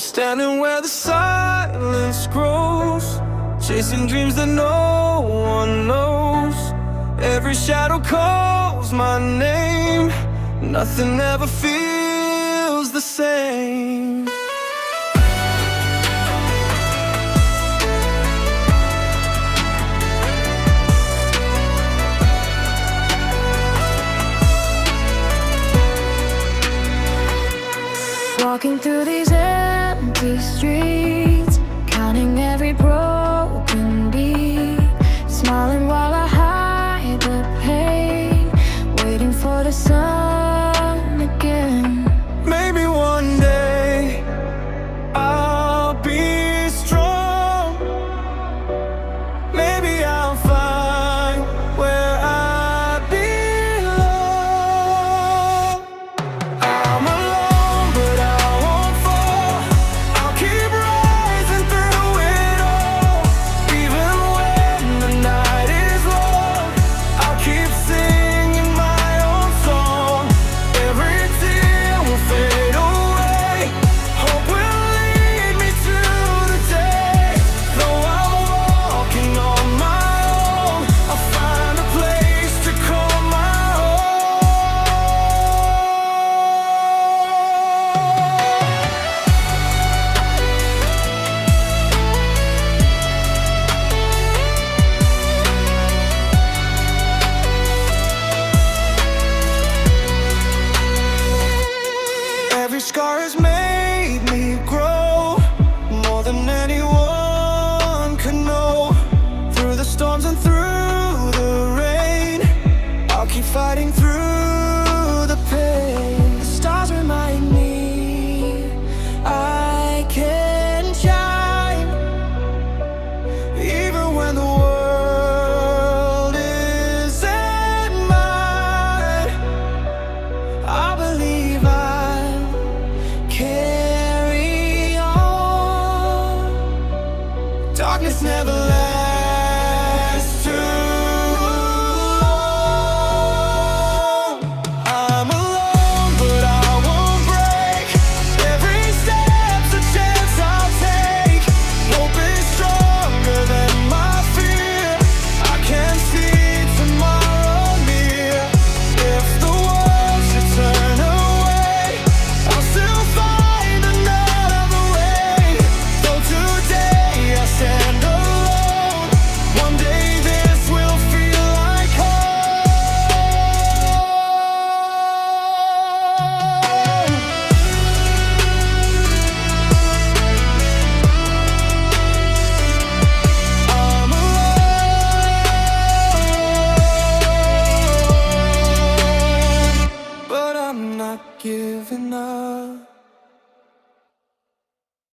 standing where the silence grows, chasing dreams that no one knows. Every shadow calls my name, nothing ever feels the same. Walking through these empty streets, counting every broken beat, smiling while I hide the pain, waiting for the sun again. Maybe one day I'll be strong. Maybe I'll find where I belong. I'm alone, but I won't fall. I'll keep rising through it all. Even when the night is long, I'll keep singing my own song. Every tear will fade away. Hope will lead me to the day. Though I'm walking on my own, I'll find a place to call my own. Every scar has made me grow more than anyone could know. Through the storms and through the rain, I'll keep fighting through the pain. The stars remind me I can shine, even when the world isn't mine. I believe I'll carry on. Darkness never